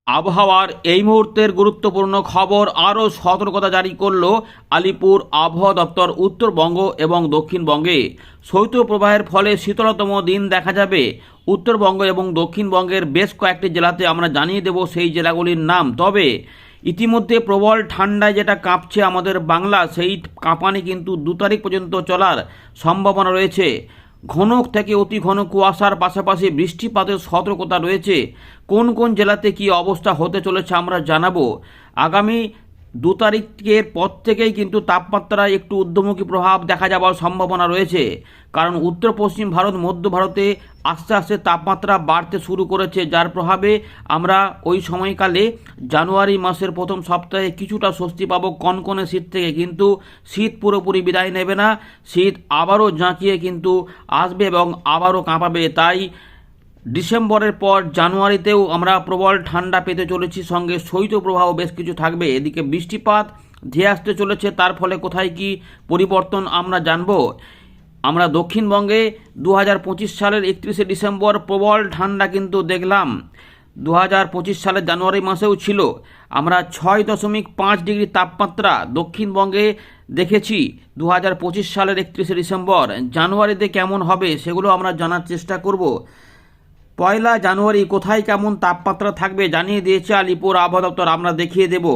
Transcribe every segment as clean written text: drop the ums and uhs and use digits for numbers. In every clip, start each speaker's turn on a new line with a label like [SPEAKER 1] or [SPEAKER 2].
[SPEAKER 1] আবহাওয়ার এই মুহূর্তের গুরুত্বপূর্ণ খবর আরও সতর্কতা জারি করল আলিপুর আবহাওয়া দপ্তর। উত্তরবঙ্গ এবং দক্ষিণবঙ্গে শৈত্যপ্রবাহের ফলে শীতলতম দিন দেখা যাবে। উত্তরবঙ্গ এবং দক্ষিণবঙ্গের বেশ কয়েকটি জেলাতে আমরা জানিয়ে দেব সেই জেলাগুলির নাম। তবে ইতিমধ্যে প্রবল ঠান্ডায় যেটা কাঁপছে আমাদের বাংলা, সেই কাঁপানি কিন্তু 2 তারিখ পর্যন্ত চলার সম্ভাবনা রয়েছে। ঘন থেকে অতি ঘন কুয়াশার পাশাপাশি বৃষ্টিপাতের সতর্কতা রয়েছে। কোন কোন জেলাতে কি অবস্থা হতে চলেছে আমরা জানাবো। আগামী 2 তারিখের পর থেকেই কিন্তু তাপমাত্রায় একটু ঊর্ধ্বমুখী প্রভাব দেখা যাওয়ার সম্ভাবনা রয়েছে, কারণ উত্তর পশ্চিম ভারত, মধ্য ভারতে আস্তে আস্তে তাপমাত্রা বাড়তে শুরু করেছে, যার প্রভাবে আমরা ওই সময়কালে জানুয়ারি মাসের প্রথম সপ্তাহে কিছুটা স্বস্তি পাবো কনকনে শীত থেকে। কিন্তু শীত পুরোপুরি বিদায় নেবে না, শীত আবারও জাঁকিয়ে কিন্তু আসবে এবং আবারও কাঁপাবে। তাই ডিসেম্বরের পর জানুয়ারিতেও আমরা প্রবল ঠান্ডা পেতে চলেছি, সঙ্গে শৈত্যপ্রবাহ বেশ কিছু থাকবে। এদিকে বৃষ্টিপাত ধেয়ে আসতে চলেছে, তার ফলে কোথায় কি পরিবর্তন আমরা জানব। আমরা দক্ষিণবঙ্গে 2025 সালের 31শে ডিসেম্বর প্রবল ঠান্ডা কিন্তু দেখলাম। 2025 সালের জানুয়ারি মাসেও ছিল। আমরা 6.5 ডিগ্রি তাপমাত্রা দক্ষিণবঙ্গে দেখেছি 2025 সালের 31শে ডিসেম্বর। জানুয়ারিতে কেমন হবে সেগুলো আমরা জানার চেষ্টা করব। 1 জানুয়ারি কোথায় কেমন তাপমাত্রা থাকবে জানিয়ে দিয়েছে আলিপুর আবহাওয়া দপ্তর, আমরা দেখিয়ে দেব।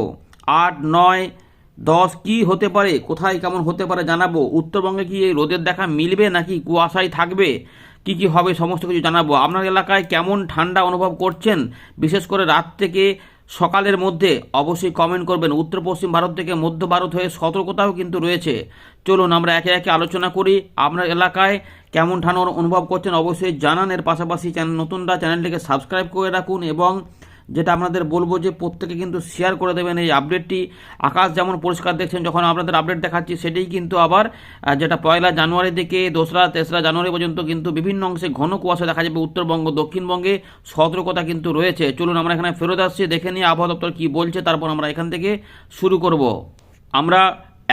[SPEAKER 1] 8, 9, 10 কি হতে পারে, কোথায় কেমন হতে পারে জানাবো। উত্তরবঙ্গে কি এই রোদের দেখা মিলবে নাকি কুয়াশায় থাকবে, কি কি হবে সমস্ত কিছু জানাবো। আপনার এলাকায় কেমন ঠান্ডা অনুভব করছেন, বিশেষ করে রাত থেকে সকালের মধ্যে অবশ্যই কমেন্ট করবেন। উত্তর পশ্চিম ভারত থেকে মধ্য ভারত হয়ে সতর্কতাও কিন্তু রয়েছে। চলুন আমরা একে একে আলোচনা করি। আপনার এলাকায় কেমন ঠান্ডা অনুভব করছেন অবশ্যই জানান। এর পাশাপাশি নতুনরা চ্যানেলটিকে সাবস্ক্রাইব করে রাখুন এবং যেটা আপনাদের বলবো যে প্রত্যেকে কিন্তু শেয়ার করে দেবেন এই আপডেটটি। আকাশ যেমন পরিষ্কার দেখছেন যখন আপনাদের আপডেট দেখাচ্ছি, সেটাই কিন্তু আবার যেটা 1 জানুয়ারি থেকে 2রা 3রা জানুয়ারি পর্যন্ত কিন্তু বিভিন্ন অংশে ঘন কুয়াশা দেখা যাবে। উত্তরবঙ্গ দক্ষিণবঙ্গে সতর্কতা কিন্তু রয়েছে। চলুন আমরা এখানে ফেরত আসছি, দেখে নিয়ে আবহাওয়া দপ্তর কী বলছে, তারপর আমরা এখান থেকে শুরু করব। আমরা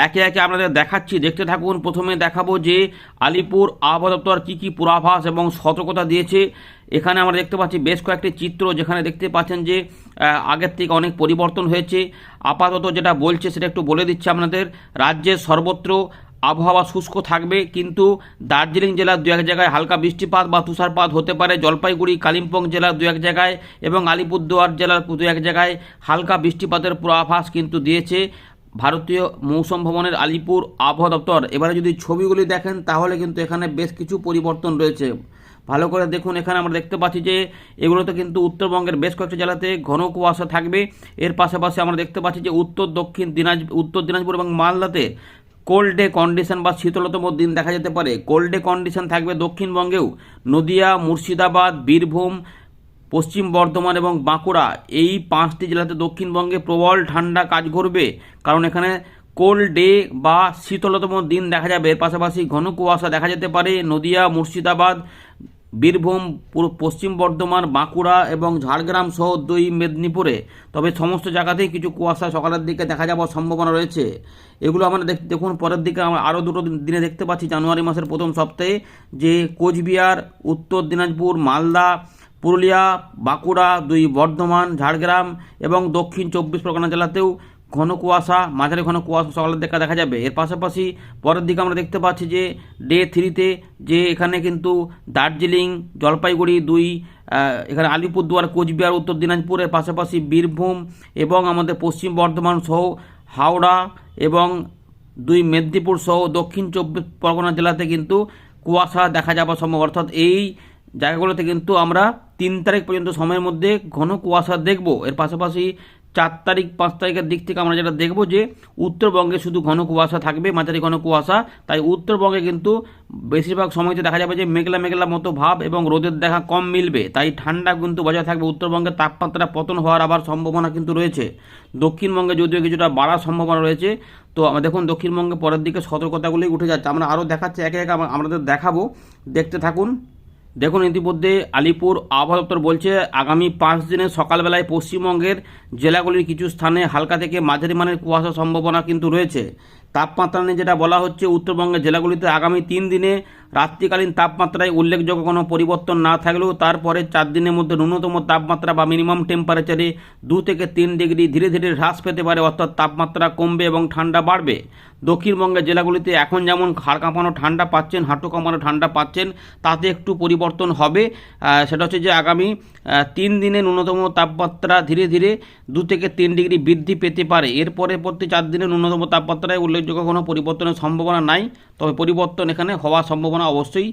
[SPEAKER 1] একে একে আপনাদের দেখাচ্ছি, দেখতে থাকুন। প্রথমে দেখাবো যে আলিপুর আবহাওয়া দপ্তর কী কী পূর্বাভাস এবং সতর্কতা দিয়েছে। এখানে আমরা দেখতে পাচ্ছি বেশ কয়েকটি চিত্র, যেখানে দেখতে পাচ্ছেন যে আগের থেকে অনেক পরিবর্তন হয়েছে। আপাতত যেটা বলছে সেটা একটু বলে দিচ্ছি আপনাদের। রাজ্যের সর্বত্র আবহাওয়া শুষ্ক থাকবে, কিন্তু দার্জিলিং জেলার 2-1 জায়গায় হালকা বৃষ্টিপাত বা তুষারপাত হতে পারে। জলপাইগুড়ি, কালিম্পং জেলার 2-1 জায়গায় এবং আলিপুরদুয়ার জেলার 2-1 জায়গায় হালকা বৃষ্টিপাতের পূর্বাভাস কিন্তু দিয়েছে ভারতীয় মৌসুম ভবনের আলিপুর আবহাওয়া দপ্তর। এবারে যদি ছবিগুলি দেখেন তাহলে কিন্তু এখানে বেশ কিছু পরিবর্তন রয়েছে। ভালো করে দেখুন, এখানে আমরা দেখতে পাচ্ছি যে এগুলোতে কিন্তু উত্তরবঙ্গের বেশ কয়েকটি জেলাতে ঘন কুয়াশা থাকবে। এর পাশাপাশি আমরা দেখতে পাচ্ছি যে উত্তর দিনাজপুর এবং মালদাতে কোল্ড ডে কন্ডিশন বা শীতলতম দিন দেখা যেতে পারে। কোল্ড ডে কন্ডিশন থাকবে দক্ষিণবঙ্গেও। নদিয়া, মুর্শিদাবাদ, বীরভূম, পশ্চিম বর্ধমান এবং বাঁকুড়া, এই 5টি জেলাতে দক্ষিণবঙ্গে প্রবল ঠান্ডা কাজ করবে, কারণ এখানে কোল্ড ডে বা শীতলতম দিন দেখা যাবে। এর পাশাপাশি ঘন কুয়াশা দেখা যেতে পারে নদিয়া, মুর্শিদাবাদ, বীরভূম, পশ্চিম বর্ধমান, বাঁকুড়া এবং ঝাড়গ্রাম সহ 2 মেদিনীপুরে। তবে সমস্ত জায়গাতেই কিছু কুয়াশা সকালের দিকে দেখা যাওয়ার সম্ভাবনা রয়েছে। এগুলো আমরা দেখুন পরের দিকে আমরা আরও 2 দিনে দেখতে পাচ্ছি জানুয়ারি মাসের প্রথম সপ্তাহে যে কোচবিহার, উত্তর দিনাজপুর, মালদা, পুরুলিয়া, বাঁকুড়া, 2 বর্ধমান, ঝাড়গ্রাম এবং দক্ষিণ 24 পরগনা জেলাতেও ঘন কুয়াশা, মাঝারি ঘন কুয়াশা সকালের দিকে দেখা যাবে। এর পাশাপাশি পরের দিকে আমরা দেখতে পাচ্ছি যে ডে 3তে যে এখানে কিন্তু দার্জিলিং, জলপাইগুড়ি 2, এখানে আলিপুরদুয়ার, কোচবিহার, উত্তর দিনাজপুরের পাশাপাশি বীরভূম এবং আমাদের পশ্চিম বর্ধমান সহ হাওড়া এবং 2 মেদিনীপুর সহ দক্ষিণ 24 পরগনা জেলাতে কিন্তু কুয়াশা দেখা যাওয়ার সম্ভব। অর্থাৎ এই জায়গাগুলোতে কিন্তু আমরা 3 তারিখ পর্যন্ত সময়ের মধ্যে ঘন কুয়াশা দেখব। এর পাশাপাশি 4 তারিখ 5 তারিখের দিক থেকে আমরা যেটা দেখব যে উত্তরবঙ্গে শুধু ঘন কুয়াশা থাকবে, মাঝারি ঘন কুয়াশা। তাই উত্তরবঙ্গে কিন্তু বেশিরভাগ সময়তে দেখা যাবে যে মেঘলা মেঘলা মতো ভাব এবং রোদের দেখা কম মিলবে। তাই ঠান্ডা কিন্তু বজায় থাকবে। উত্তরবঙ্গে তাপমাত্রা পতন হওয়ার আবার সম্ভাবনা কিন্তু রয়েছে। দক্ষিণবঙ্গে যদিও কিছুটা বাড়ার সম্ভাবনা রয়েছে। তো আমরা দেখুন দক্ষিণবঙ্গে পরের দিকে সতর্কতাগুলি উঠে যাচ্ছে। আমরা আরও দেখাচ্ছি, একে একে আমাদের দেখাবো, দেখতে থাকুন। দেখুন ইতিমধ্যে আলিপুর আবহাওয়া দপ্তর বলছে আগামী 5 দিনে সকালবেলায় পশ্চিমবঙ্গের জেলাগুলির কিছু স্থানে হালকা থেকে মাঝারি মানের কুয়াশার সম্ভাবনা কিন্তু রয়েছে। তাপমাত্রা নিয়ে যেটা বলা হচ্ছে, উত্তরবঙ্গের জেলাগুলিতে আগামী 3 দিনে রাত্রিকালীন তাপমাত্রায় উল্লেখযোগ্য কোনো পরিবর্তন না থাকলেও তারপরে 4 দিনের মধ্যে ন্যূনতম তাপমাত্রা বা মিনিমাম টেম্পারেচারে 2 থেকে 3 ডিগ্রি ধীরে ধীরে হ্রাস পেতে পারে, অর্থাৎ তাপমাত্রা কমবে এবং ঠান্ডা বাড়বে। দক্ষিণবঙ্গের জেলাগুলিতে এখন যেমন হাড় কাঁপানো ঠান্ডা পাচ্ছেন, হাঁটু কাঁপানো ঠান্ডা পাচ্ছেন, তাতে একটু পরিবর্তন হবে। সেটা হচ্ছে যে আগামী 3 দিনে ন্যূনতম তাপমাত্রা ধীরে ধীরে 2 থেকে 3 ডিগ্রি বৃদ্ধি পেতে পারে। এরপরে প্রতি 4 দিনে ন্যূনতম তাপমাত্রায় উল্লেখযোগ্য কোনো পরিবর্তনের সম্ভাবনা নাই, তবে পরিবর্তন এখানে হওয়ার সম্ভাবনা অবশ্যই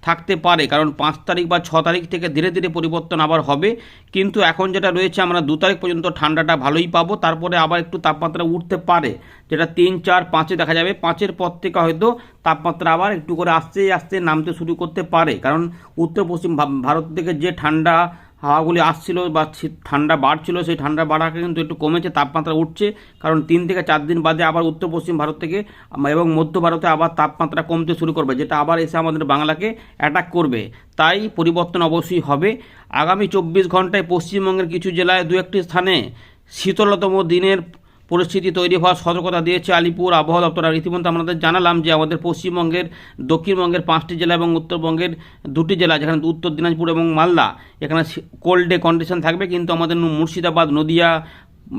[SPEAKER 1] থাকতে পারে, কারণ 5 তারিখ বা 6 তারিখ থেকে ধীরে ধীরে পরিবর্তন আবার হবে। কিন্তু এখন যেটা রয়েছে, আমরা 2 তারিখ পর্যন্ত ঠান্ডাটা ভালোই পাবো, তারপরে আবার একটু তাপমাত্রা উঠতে পারে, যেটা 3, 4, 5-এ দেখা যাবে। 5-এর পর থেকে হয়তো তাপমাত্রা আবার একটু করে আস্তে আস্তে নামতে শুরু করতে পারে, কারণ উত্তর পশ্চিম ভারত থেকে যে ঠান্ডা হাওয়াগুলি আসছিল বা ঠান্ডা বাড়ছিল, সেই ঠান্ডা বাড়াকে কিন্তু একটু কমেছে, তাপমাত্রা উঠছে, কারণ 3 থেকে 4 দিন বাদে আবার উত্তর পশ্চিম ভারত থেকে এবং মধ্য ভারতে আবার তাপমাত্রা কমতে শুরু করবে, যেটা আবার এসে আমাদের বাংলাকে অ্যাটাক করবে। তাই পরিবর্তন অবশ্যই হবে। আগামী 24 ঘন্টায় পশ্চিমবঙ্গের কিছু জেলায় 2-1টি স্থানে শীতলতম দিনের পরিস্থিতি তৈরি হওয়ার সতর্কতা দিয়েছে আলিপুর আবহাওয়া দপ্তর। আর ইতিমধ্যে আমাদের জানালাম যে আমাদের পশ্চিমবঙ্গের, দক্ষিণবঙ্গের 5টি জেলা এবং উত্তরবঙ্গের 2টি জেলা, যেখানে উত্তর দিনাজপুর এবং মালদা, এখানে কোল্ড ডে কন্ডিশন থাকবে। কিন্তু আমাদের মুর্শিদাবাদ, নদিয়া,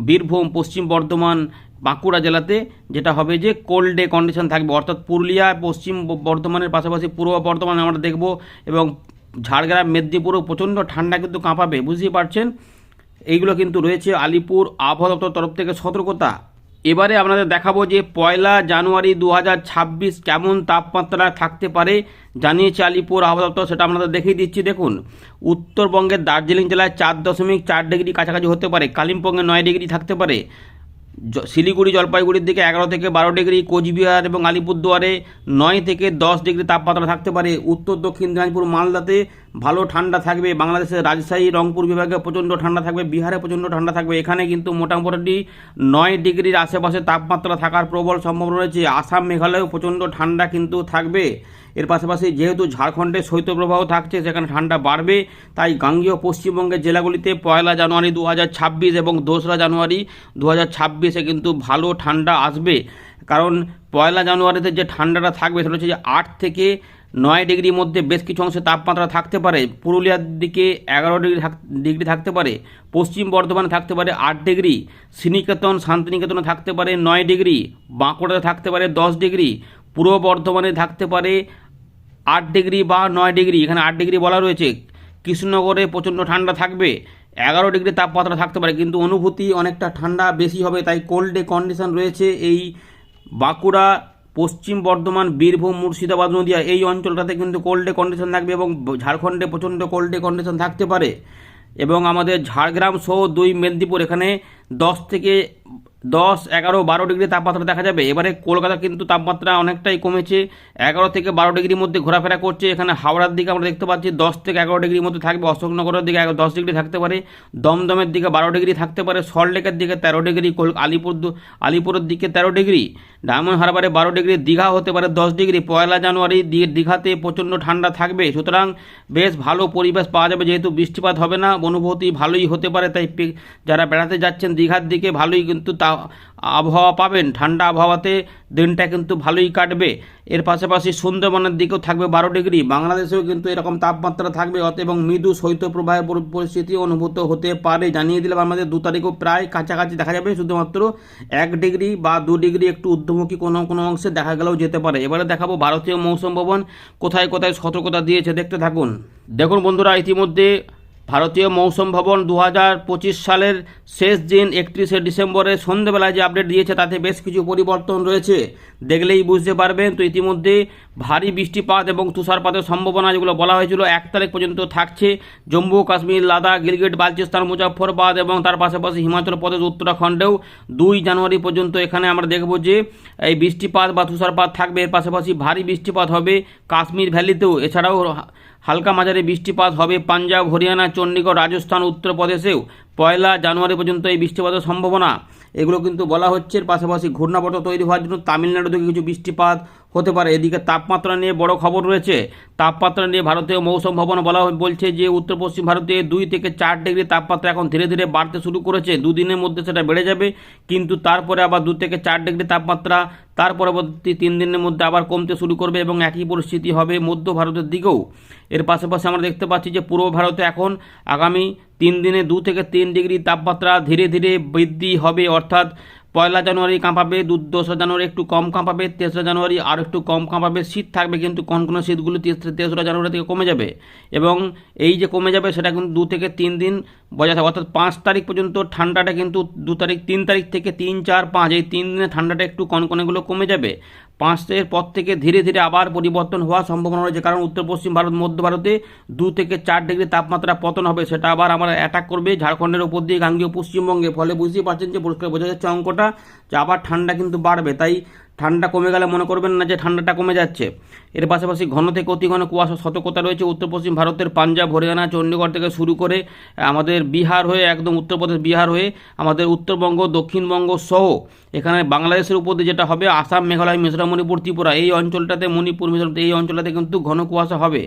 [SPEAKER 1] বীরভূম, পশ্চিম বর্ধমান, বাঁকুড়া জেলাতে যেটা হবে যে কোল্ড ডে কন্ডিশন থাকবে, অর্থাৎ পুরুলিয়া, পশ্চিম বর্ধমানের পাশাপাশি পূর্ব বর্ধমানে আমরা দেখব, এবং ঝাড়গ্রাম, মেদিনীপুরও প্রচণ্ড ঠান্ডা কিন্তু কাঁপাবে, বুঝতেই পারছেন। এইগুলো কিন্তু রয়েছে আলিপুর আবহাওয়া দপ্তর তরফ থেকে সতর্কতা। এবারে আপনাদের দেখাবো যে 1 জানুয়ারি 2026 কেমন তাপমাত্রা থাকতে পারে জানিয়েছে আলিপুর আবহাওয়া দপ্তর, সেটা আপনাদের দেখিয়ে দিচ্ছি। দেখুন, উত্তরবঙ্গের দার্জিলিং জেলায় 4.4 ডিগ্রি কাছাকাছি হতে পারে, কালিম্পংয়ে 9 ডিগ্রি থাকতে পারে, শিলিগুড়ি জলপাইগুড়ির দিকে 11 থেকে 12 ডিগ্রি, কোচবিহার এবং আলিপুরদুয়ারে 9 থেকে 10 ডিগ্রি তাপমাত্রা থাকতে পারে। উত্তর দক্ষিণ দিনাজপুর মালদাতে ভালো ঠান্ডা থাকবে, বাংলাদেশের রাজশাহী রংপুর বিভাগে প্রচণ্ড ঠান্ডা থাকবে, বিহারে প্রচণ্ড ঠান্ডা থাকবে। এখানে কিন্তু মোটামুটি 9 ডিগ্রির আশেপাশে তাপমাত্রা থাকার প্রবল সম্ভাবনা রয়েছে। আসাম মেঘালয়েও প্রচণ্ড ঠান্ডা কিন্তু থাকবে। এর পাশাপাশি যেহেতু ঝাড়খণ্ডে শৈত্যপ্রবাহ থাকছে, সেখানে ঠান্ডা বাড়বে, তাই গাঙ্গেয় পশ্চিমবঙ্গের জেলাগুলিতে 1 জানুয়ারি 2026 এবং 2রা জানুয়ারি 2026-এ কিন্তু ভালো ঠান্ডা আসবে। কারণ 1 জানুয়ারিতে যে ঠান্ডাটা থাকবে সেটা হচ্ছে যে 8 থেকে 9 ডিগ্রির মধ্যে বেশ কিছু অংশে তাপমাত্রা থাকতে পারে। পুরুলিয়ার দিকে 11 ডিগ্রি থাকতে পারে, পশ্চিম বর্ধমানে থাকতে পারে 8 ডিগ্রি, শ্রীনিকেতন শান্তিনিকেতনে থাকতে পারে 9 ডিগ্রি, বাঁকুড়াতে থাকতে পারে 10 ডিগ্রি, পূর্ব বর্ধমানে থাকতে পারে 8 ডিগ্রি বা 9 ডিগ্রি, এখানে 8 ডিগ্রি বলা রয়েছে। কৃষ্ণনগরে প্রচণ্ড ঠান্ডা থাকবে, 11 ডিগ্রি তাপমাত্রা থাকতে পারে, কিন্তু অনুভূতি অনেকটা ঠান্ডা বেশি হবে, তাই কোল্ড ডে কন্ডিশন রয়েছে এই বাঁকুড়া, পশ্চিম বর্ধমান, বীরভূম, মুর্শিদাবাদ, নদিয়া এই অঞ্চলটাতে কিন্তু কোল্ড ডে কন্ডিশন থাকবে, এবং ঝাড়খণ্ডে প্রচণ্ড কোল্ড ডে কন্ডিশন থাকতে পারে। এবং আমাদের ঝাড়গ্রাম সহ 2 মেদিনীপুর, এখানে 10 থেকে 10, 11, 12 ডিগ্রি তাপমাত্রা দেখা যাবে। এবারে কলকাতা কিন্তু তাপমাত্রা অনেকটাই কমেছে, 11 থেকে 12 ডিগ্রির মধ্যে ঘোরাফেরা করছে। এখানে হাওড়ার দিকে আমরা দেখতে পাচ্ছি 10 থেকে 11 ডিগ্রির মধ্যে থাকবে, অশোকনগরের দিকে 10 ডিগ্রি থাকতে পারে, দমদমের দিকে 12 ডিগ্রি থাকতে পারে, সল্টলেকের দিকে 13 ডিগ্রি, আলিপুরের দিকে 13 ডিগ্রি, ডায়মন্ড হারবারে 12 ডিগ্রি, দীঘা হতে পারে 10 ডিগ্রি। 1 জানুয়ারি দীঘাতে প্রচণ্ড ঠান্ডা থাকবে, সুতরাং বেশ ভালো পরিবেশ পাওয়া যাবে, যেহেতু বৃষ্টিপাত হবে না, অনুভূতি ভালোই হতে পারে। তাই যারা বেড়াতে যাচ্ছেন দীঘার দিকে ভালোই কিন্তু আবহাওয়া পাবেন, ঠান্ডা আবহাওয়াতে দিনটা কিন্তু ভালোই কাটবে। এর পাশাপাশি সুন্দরবনের দিকেও থাকবে 12 ডিগ্রি, বাংলাদেশেও কিন্তু এরকম তাপমাত্রা থাকবে, এবং মৃদু শৈত্যপ্রবাহের পরিস্থিতি অনুভূত হতে পারে। জানিয়ে দিলাম আমাদের 2 তারিখও প্রায় কাছাকাছি দেখা যাবে, শুধুমাত্র 1 ডিগ্রি বা 2 ডিগ্রি একটু ঊর্ধ্বমুখী কোনো কোনো অংশে দেখা গেলেও যেতে পারে। এবারে দেখাবো ভারতীয় মৌসুম ভবন কোথায় কোথায় সতর্কতা দিয়েছে, দেখতে থাকুন। দেখুন বন্ধুরা, ইতিমধ্যে ভারতীয় মৌসুম ভবন 2025 সালের শেষ দিন 31শে ডিসেম্বরে সন্ধ্যেবেলায় যে আপডেট দিয়েছে, তাতে বেশ কিছু পরিবর্তন রয়েছে, দেখলেই বুঝতে পারবেন। তো ইতিমধ্যে ভারী বৃষ্টিপাত এবং তুষারপাতের সম্ভাবনা যেগুলো বলা হয়েছিল 1 তারিখ পর্যন্ত থাকছে জম্মু কাশ্মীর, লাদাখ, গিলগিট বালচিস্তান, মুজাফফরবাদ এবং তার পাশাপাশি হিমাচল প্রদেশ, উত্তরাখণ্ডেও 2 জানুয়ারি পর্যন্ত এখানে আমরা দেখব যে এই বৃষ্টিপাত বা তুষারপাত থাকবে। এর পাশাপাশি ভারী বৃষ্টিপাত হবে কাশ্মীর ভ্যালিতেও, এছাড়াও হালকা মাঝারি বৃষ্টিপাত হবে পাঞ্জাব, হরিয়ানা, চণ্ডীগড়, রাজস্থান, উত্তরপ্রদেশেও 1 জানুয়ারি পর্যন্ত এই বৃষ্টিপাতের সম্ভাবনা। এগুলো কিন্তু বলা হচ্ছে। এর পাশাপাশি ঘূর্ণাবর্ত তৈরি হওয়ার জন্য তামিলনাড়ু থেকে কিছু বৃষ্টিপাত হতে পারে। এদিকে তাপমাত্রা নিয়ে বড় খবর রয়েছে। তাপমাত্রা নিয়ে ভারতীয় মৌসুম ভবন বলছে যে উত্তর পশ্চিম ভারতে 2 থেকে 4 ডিগ্রি তাপমাত্রা এখন ধীরে ধীরে বাড়তে শুরু করেছে। দুদিনের মধ্যে সেটা বেড়ে যাবে, কিন্তু তারপরে আবার 2 থেকে 4 ডিগ্রি তাপমাত্রা তার পরবর্তী 3 দিনের মধ্যে আবার কমতে শুরু করবে এবং একই পরিস্থিতি হবে মধ্য ভারতের দিকেও। এর পাশাপাশি আমরা দেখতে পাচ্ছি যে পূর্ব ভারতে এখন আগামী 3 দিনে 2 থেকে 3 ডিগ্রি তাপমাত্রা ধীরে ধীরে বৃদ্ধি হবে, অর্থাৎ 1 জানুয়ারি কাঁপাবে, 2রা জানুয়ারি একটু কম কাঁপাবে, 3রা জানুয়ারি আর একটু কম কাঁপাবে। শীত থাকবে, কিন্তু কোনো শীতগুলো 3রা জানুয়ারি থেকে কমে যাবে এবং এই যে কমে যাবে সেটা কিন্তু 2 থেকে 3 দিন বজায় থাকবে, অর্থাৎ 5 তারিখ পর্যন্ত ঠান্ডাটা কিন্তু 3 তারিখ থেকে 3, 4, 5 এই 3 দিনে ঠান্ডাটা একটু কনকনেগুলো কমে যাবে। 5 পর থেকে ধীরে ধীরে আবার পরিবর্তন হওয়ার সম্ভাবনা রয়েছে, কারণ উত্তর পশ্চিম ভারত মধ্য ভারতে 2 থেকে 4 ডিগ্রি তাপমাত্রা পতন হবে, সেটা আবার আমরা অ্যাটাক করবে ঝাড়খণ্ডের উপর দিয়ে গাঙ্গেয় পশ্চিমবঙ্গে। ফলে বুঝতেই পারছেন যে পরিষ্কার বোঝা যাচ্ছে অঙ্কটা যে আবার ঠান্ডা কিন্তু বাড়বে। তাই ঠান্ডা কমে গেলে মনে করবেন না যে ঠান্ডাটা কমে যাচ্ছে। এর পাশাপাশি ঘন থেকে অতি ঘন কুয়াশা সতর্কতা রয়েছে উত্তর পশ্চিম ভারতের পাঞ্জাব, হরিয়ানা, চণ্ডীগড় থেকে শুরু করে আমাদের বিহার হয়ে একদম উত্তরপ্রদেশ বিহার হয়ে আমাদের উত্তরবঙ্গ, দক্ষিণবঙ্গ সহ এখানে বাংলাদেশের উপর দিয়ে যেটা হবে আসাম, মেঘালয়, মিজোরাম, মণিপুর, ত্রিপুরা এই অঞ্চলটাতে, মণিপুর, মিজোরাম এই অঞ্চলটাতে কিন্তু ঘন কুয়াশা হবে।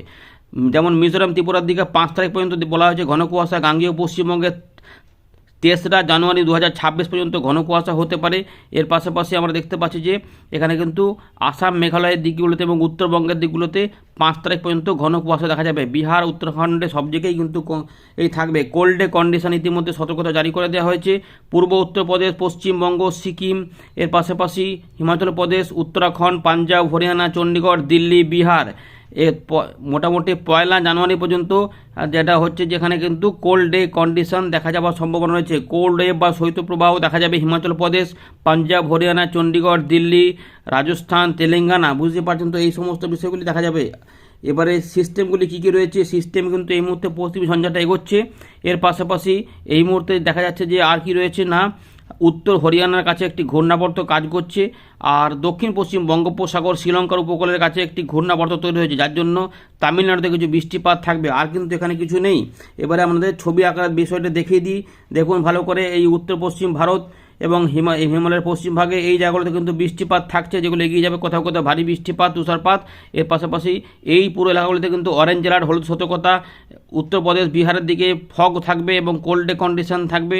[SPEAKER 1] যেমন মিজোরাম, ত্রিপুরার দিকে 5 তারিখ পর্যন্ত বলা হয়েছে ঘন কুয়াশা, গাঙ্গেয় পশ্চিমবঙ্গে 3রা জানুয়ারি 2026 পর্যন্ত ঘন কুয়াশা হতে পারে। এর পাশাপাশি আমরা দেখতে পাচ্ছি যে এখানে কিন্তু আসাম, মেঘালয়ের দিকগুলোতে এবং উত্তরবঙ্গের দিকগুলোতে 5 তারিখ পর্যন্ত ঘন কুয়াশা দেখা যাবে। বিহার, উত্তরাখণ্ডে সব জায়গায় কিন্তু এই থাকবে। কোল্ড ডে কন্ডিশন ইতিমধ্যে সতর্কতা জারি করে দেওয়া হয়েছে পূর্ব উত্তরপ্রদেশ, পশ্চিমবঙ্গ, সিকিম, এর পাশাপাশি হিমাচল প্রদেশ, উত্তরাখণ্ড, পাঞ্জাব, হরিয়ানা, চণ্ডীগড়, দিল্লি, বিহার মোটামুটি 1 জানুয়ারি পর্যন্ত যেটা হচ্ছে যেখানে কিন্তু কোল্ড ডে কন্ডিশন দেখা যাওয়ার সম্ভাবনা রয়েছে। কোল্ড ওয়েভ বা শৈত্যপ্রবাহ দেখা যাবে হিমাচল প্রদেশ, পাঞ্জাব, হরিয়ানা, চণ্ডীগড়, দিল্লি, রাজস্থান, তেলেঙ্গানা, বুঝতে পারছেন তো এই সমস্ত বিষয়গুলি দেখা যাবে। এবারে সিস্টেমগুলি কী কী রয়েছে, সিস্টেম কিন্তু এই মুহূর্তে পশ্চিমী ঝঞ্ঝাটা এগোচ্ছে। এর পাশাপাশি এই মুহূর্তে দেখা যাচ্ছে যে আর কি রয়েছে না, উত্তর হরিয়ানার কাছে একটি ঘূর্ণাবর্ত কাজ করছে, আর দক্ষিণ পশ্চিম বঙ্গোপসাগর শ্রীলঙ্কার উপকূলের কাছে একটি ঘূর্ণাবর্ত তৈরি হয়েছে, যার জন্য তামিলনাড়ুতে কিছু বৃষ্টিপাত থাকবে। আর কিন্তু এখানে কিছু নেই। এবারে আমাদের ছবি আকার বিষয়টা দেখিয়ে দিই, দেখুন ভালো করে। এই উত্তর পশ্চিম ভারত এবং হিমালয়ের পশ্চিম ভাগে এই জায়গাগুলোতে কিন্তু বৃষ্টিপাত থাকছে, যেগুলো এগিয়ে যাবে কোথাও কোথাও ভারী বৃষ্টিপাত, তুষারপাত। এর পাশাপাশি এই পুরো এলাকাগুলিতে কিন্তু অরেঞ্জ অ্যালার্ট, হলুদ সতর্কতা। উত্তরপ্রদেশ, বিহারের দিকে ফগ থাকবে এবং কোল্ড ডে কন্ডিশন থাকবে।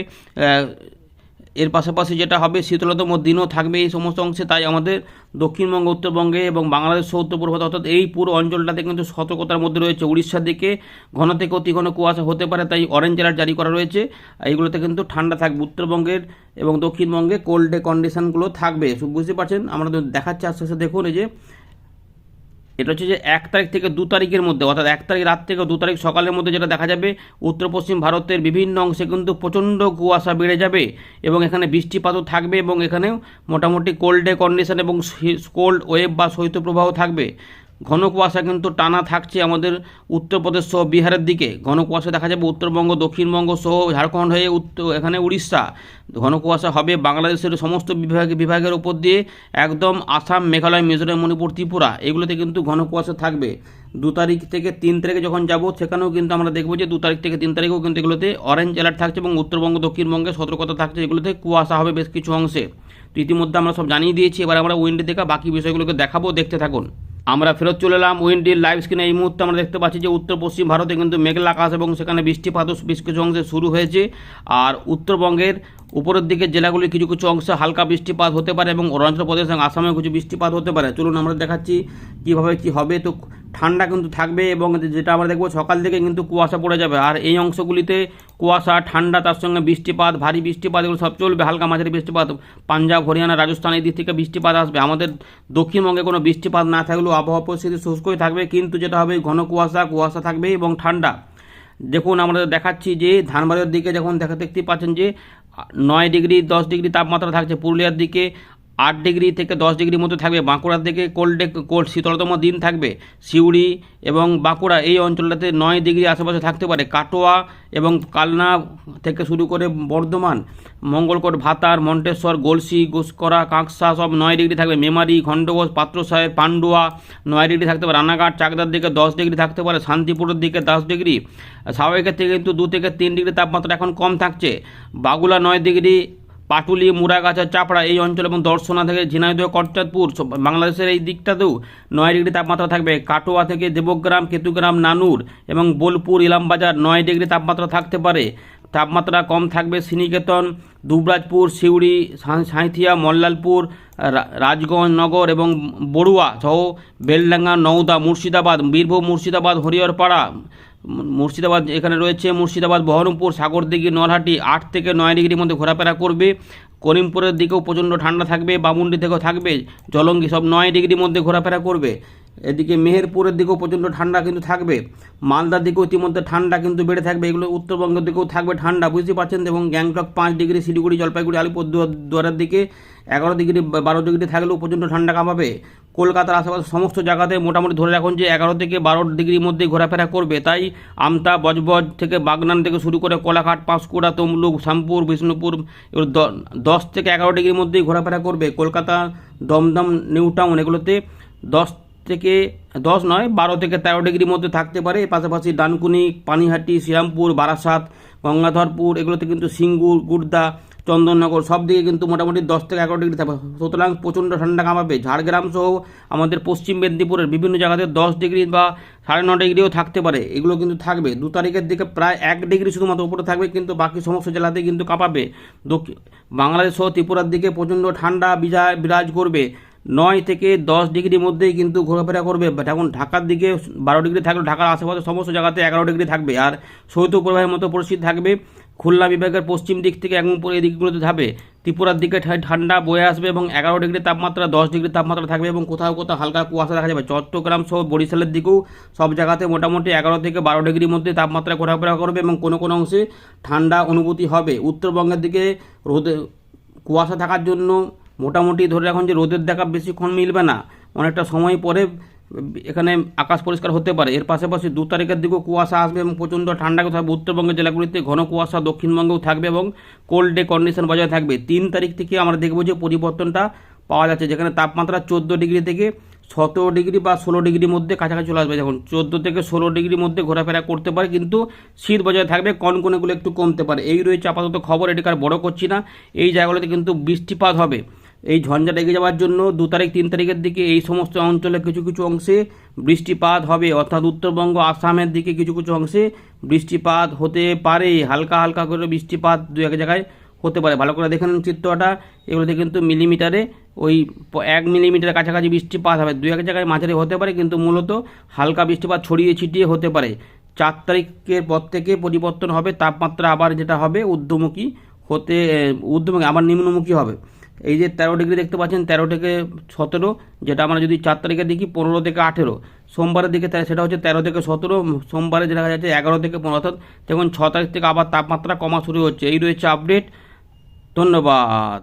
[SPEAKER 1] এর পাশাপাশি যেটা হবে শীতলতম দিনও থাকবে এই সমস্ত অংশে। তাই আমাদের দক্ষিণবঙ্গ, উত্তরবঙ্গে এবং বাংলাদেশ উত্তর পূর্ব অর্থাৎ এই পুরো অঞ্চলটাতে কিন্তু সতর্কতার মধ্যে রয়েছে। উড়িষ্যার দিকে ঘন থেকে অতি ঘন কুয়াশা হতে পারে, তাই অরেঞ্জ অ্যালার্ট জারি করা রয়েছে। এইগুলোতে কিন্তু ঠান্ডা থাকবে। উত্তরবঙ্গের এবং দক্ষিণবঙ্গে কোল্ড ডে কন্ডিশনগুলো থাকবে। বুঝতে পারছেন, আমরা দেখাচ্ছি আস্তে আস্তে। দেখুন এই যে এটা হচ্ছে যে 1 তারিখ থেকে 2 তারিখের মধ্যে, অর্থাৎ 1 তারিখ রাত থেকে 2 তারিখ সকালের মধ্যে যেটা দেখা যাবে উত্তর পশ্চিম ভারতের বিভিন্ন অংশে কিন্তু প্রচণ্ড কুয়াশা বেড়ে যাবে এবং এখানে বৃষ্টিপাতও থাকবে এবং এখানেও মোটামুটি কোল্ড ডে কন্ডিশন এবং কোল্ড ওয়েভ বা শৈত্যপ্রবাহ থাকবে। ঘন কুয়াশা কিন্তু টানা থাকছে আমাদের উত্তরপ্রদেশ সহ বিহারের দিকে। ঘন কুয়াশা দেখা যাবে উত্তরবঙ্গ, দক্ষিণবঙ্গ সহ ঝাড়খণ্ড হয়ে এখানে উড়িষ্যা। ঘন কুয়াশা হবে বাংলাদেশের সমস্ত বিভাগের উপর দিয়ে একদম আসাম, মেঘালয়, মিজোরাম, মণিপুর, ত্রিপুরা এগুলোতে কিন্তু ঘন কুয়াশা থাকবে। 2 তারিখ থেকে 3 তারিখে যখন যাব সেখানেও কিন্তু আমরা দেখব যে 2 তারিখ থেকে 3 তারিখেও কিন্তু এগুলোতে অরেঞ্জ অ্যালার্ট থাকছে এবং উত্তরবঙ্গ, দক্ষিণবঙ্গে সতর্কতা থাকছে, এগুলোতে কুয়াশা হবে বেশ কিছু অংশে। তো ইতিমধ্যে আমরা সব জানিয়ে দিয়েছি। এবার আমরা উইন্ডে থেকে বাকি বিষয়গুলোকে দেখাবো, দেখতে থাকুন। আমরা ফেরত চলে এলাম উইন্ডির লাইভ স্ক্রিনে। এই মুহূর্তে আমরা দেখতে পাচ্ছি যে উত্তর পশ্চিম ভারতে কিন্তু মেঘলা আকাশ এবং সেখানে বৃষ্টিপাতও বেশ কিছু অংশে শুরু হয়েছে। আর উত্তরবঙ্গের উপরের দিকে জেলাগুলির কিছু কিছু অংশে হালকা বৃষ্টিপাত হতে পারে এবং অরুণাচল প্রদেশ এবং আসামেও কিছু বৃষ্টিপাত হতে পারে। চলুন আমরা দেখাচ্ছি কীভাবে কী হবে। তো ঠান্ডা কিন্তু থাকবে এবং যেটা আমরা দেখবো সকাল থেকে কিন্তু কুয়াশা পড়ে যাবে। আর এই অংশগুলিতে কুয়াশা, ঠান্ডা, তার সঙ্গে বৃষ্টিপাত, ভারী বৃষ্টিপাত এগুলো সব চলবে। হালকা মাঝারি বৃষ্টিপাত পাঞ্জাব, হরিয়ানা, রাজস্থান এই দিক থেকে বৃষ্টিপাত আসবে। আমাদের দক্ষিণবঙ্গে কোনো বৃষ্টিপাত না থাকলেও আবহাওয়া পরিস্থিতি শুষ্কই থাকবে, কিন্তু যেটা হবে ঘন কুয়াশা থাকবে এবং ঠান্ডা। দেখুন আমরা দেখাচ্ছি যে ধানবাদের দিকে যখন দেখতে পাচ্ছেন যে 9 ডিগ্রি 10 ডিগ্রি তাপমাত্রা থাকছে, পুরুলিয়ার দিকে 8 ডিগ্রি থেকে 10 ডিগ্রির মধ্যে থাকবে, বাঁকুড়ার দিকে কোল্ড শীতলতম দিন থাকবে, সিউড়ি এবং বাঁকুড়া এই অঞ্চলটাতে 9 ডিগ্রি আশেপাশে থাকতে পারে। কাটোয়া এবং কালনা থেকে শুরু করে বর্ধমান, মঙ্গলকোট, ভাতার, মন্টেশ্বর, গলসি, গুসকরা, কাঁকসা সব 9 ডিগ্রি থাকবে। মেমারি, খণ্ডঘোষ, পাত্রসাহেব, পান্ডুয়া 9 ডিগ্রি থাকতে পারে। রানাঘাট, চাকদার দিকে 10 ডিগ্রি থাকতে পারে। শান্তিপুরের দিকে 10 ডিগ্রি। স্বাভাবিকের থেকে কিন্তু 2 থেকে 3 ডিগ্রি তাপমাত্রা এখন কম থাকছে। বাগুলা 9 ডিগ্রি, পাটুলি, মুরাগাছা, চাপড়া এই অঞ্চল এবং দর্শনা থেকে ঝিনাইদহ, করচাঁদপুর বাংলাদেশের এই দিকটাতেও 9 ডিগ্রি তাপমাত্রা থাকবে। কাটোয়া থেকে দেবগ্রাম, কেতুগ্রাম, নানুর এবং বোলপুর, ইলামবাজার 9 ডিগ্রি তাপমাত্রা থাকতে পারে। তাপমাত্রা কম থাকবে শ্রীনিকেতন, দুবরাজপুর, সিউড়ি, সাঁইথিয়া, মল্লালপুর, রাজগঞ্জ নগর এবং বড়ুয়া সহ বেলডাঙ্গা, নওদা, মুর্শিদাবাদ, বীরভূম, মুর্শিদাবাদ, হরিহরপাড়া, মুর্শিদাবাদ এখানে রয়েছে, মুর্শিদাবাদ, বহরমপুর, সাগরদিঘি, নলহাটি 8 থেকে 9 ডিগ্রির মধ্যে ঘোরাফেরা করবে। করিমপুরের দিকেও প্রচণ্ড ঠান্ডা থাকবে, বামুন্ডি থেকেও থাকবে, জলঙ্গি সব 9 ডিগ্রির মধ্যে ঘোরাফেরা করবে। এদিকে মেহেরপুরের দিকেও প্রচণ্ড ঠান্ডা কিন্তু থাকবে। মালদার দিকেও ইতিমধ্যে ঠান্ডা কিন্তু বেড়ে থাকবে। এগুলো উত্তরবঙ্গের দিকেও থাকবে ঠান্ডা, বুঝতে পারছেন। এবং গ্যাংটক 5 ডিগ্রি, শিলিগুড়ি, জলপাইগুড়ি, আলিপুরদুয়ারের দিকে 11 ডিগ্রি 12 ডিগ্রি থাকলেও প্রচণ্ড ঠান্ডা কাঁপাবে। কলকাতার আশেপাশে সমস্ত জায়গাতে মোটামুটি ধরে রাখুন যে 11 থেকে 12 ডিগ্রির মধ্যে ঘোরাফেরা করবে। তাই আমতা, বজবজ থেকে বাগনান থেকে শুরু করে কোলাঘাট, পাঁশকুড়া, তমলুক, শ্যামপুর, বিষ্ণুপুর এগুলো 10 থেকে 11 ডিগ্রির মধ্যেই ঘোরাফেরা করবে। কলকাতা, দমদম, নিউ টাউন এগুলোতে 10 থেকে 10 নয় 12 থেকে 13 ডিগ্রির মধ্যে থাকতে পারে। পাশাপাশি ডানকুনি, পানিহাটি, শ্রীরামপুর, বারাসাত, গঙ্গাধরপুর এগুলোতে কিন্তু সিঙ্গুর, গুড়দা, চন্দননগর সব দিকে কিন্তু মোটামুটি 10 থেকে 11 ডিগ্রি থাকবে। সুতরাং প্রচণ্ড ঠান্ডা কাঁপাবে। ঝাড়গ্রাম সহ আমাদের পশ্চিম মেদিনীপুরের বিভিন্ন জায়গাতে 10 ডিগ্রি বা 9.5 ডিগ্রিও থাকতে পারে। এগুলো কিন্তু থাকবে। 2 তারিখের দিকে প্রায় 1 ডিগ্রি শুধুমাত্র উপরে থাকবে, কিন্তু বাকি সমস্ত জেলাতে কিন্তু কাঁপাবে। বাংলাদেশ সহ ত্রিপুরার দিকে প্রচণ্ড ঠান্ডা বিরাজ করবে। 9 থেকে 10 ডিগ্রির মধ্যেই কিন্তু ঘোরাফেরা করবে। এখন ঢাকার দিকে 12 ডিগ্রি থাকলে ঢাকার আশেপাশে সমস্ত জায়গাতে 11 ডিগ্রি থাকবে। আর শৈত্যপ্রবাহের মতো পরিস্থিতি থাকবে খুলনা বিভাগের পশ্চিম দিক থেকে এবং এই দিকগুলোতে থাকবে। ত্রিপুরার দিকে ঠান্ডা বয়ে আসবে এবং 11 ডিগ্রি তাপমাত্রা, 10 ডিগ্রি তাপমাত্রা থাকবে এবং কোথাও কোথাও হালকা কুয়াশা দেখা যাবে। চট্টগ্রাম সহ বরিশালের দিকেও সব জায়গাতে মোটামুটি 11 থেকে 12 ডিগ্রির মধ্যে তাপমাত্রা ঘোরাফেরা করবে এবং কোনো কোনো অংশে ঠান্ডা অনুভূতি হবে। উত্তরবঙ্গের দিকে রোদে কুয়াশা থাকার জন্য মোটামুটি ধরে রাখুন যে রোদের দেখা বেশিক্ষণ মিলবে না, অনেকটা সময় পরে এখানে আকাশ পরিষ্কার হতে পারে। এর পাশাপাশি 2 তারিখের দিকেও কুয়াশা আসবে এবং প্রচণ্ড ঠান্ডা থাকবে। উত্তরবঙ্গের জেলাগুলিতে ঘন কুয়াশা, দক্ষিণবঙ্গেও থাকবে এবং কোল্ড ডে কন্ডিশন বজায় থাকবে। 3 তারিখ থেকে আমরা দেখব যে পরিবর্তনটা পাওয়া যাচ্ছে, যেখানে তাপমাত্রা 14 ডিগ্রি থেকে 17 ডিগ্রি বা 16 ডিগ্রির মধ্যে কাছাকাছি চলে আসবে। যখন 14 থেকে 16 ডিগ্রির মধ্যে ঘোরাফেরা করতে পারে, কিন্তু শীত বজায় থাকবে, কনকনেগুলো একটু কমতে পারে। এই রয়েছে আপাতত খবর, এটিকার বড় করছি না। এই জায়গাগুলোতে কিন্তু বৃষ্টিপাত হবে। এই ঝঞ্ঝাট এগিয়ে যাওয়ার জন্য 2 তারিখ 3 তারিখের দিকে এই সমস্ত অঞ্চলে কিছু কিছু অংশে বৃষ্টিপাত হবে, অর্থাৎ উত্তরবঙ্গ, আসামের দিকে কিছু কিছু অংশে বৃষ্টিপাত হতে পারে। হালকা হালকা করে বৃষ্টিপাত 2-1 জায়গায় হতে পারে। ভালো করে দেখে নিন চিত্রটা। এগুলোতে কিন্তু মিলিমিটারে ওই 1 মিলিমিটার কাছাকাছি বৃষ্টিপাত হবে। 2-1 জায়গায় মাঝারি হতে পারে, কিন্তু মূলত হালকা বৃষ্টিপাত ছড়িয়ে ছিটিয়ে হতে পারে। 4 তারিখের পর থেকে পরিবর্তন হবে, তাপমাত্রা আবার যেটা হবে ঊর্ধ্বমুখী আবার নিম্নমুখী হবে। এই যে 13 ডিগ্রি দেখতে পাচ্ছেন, 13 থেকে 17, যেটা আমরা যদি 4 তারিখে দেখি 15 থেকে 18, সোমবারের দিকে সেটা হচ্ছে 13 থেকে 17, সোমবারে যেটা দেখা যাচ্ছে 11 থেকে 15, অর্থাৎ দেখুন 6 তারিখ থেকে আবার তাপমাত্রা কমা শুরু হচ্ছে। এই রয়েছে আপডেট। ধন্যবাদ।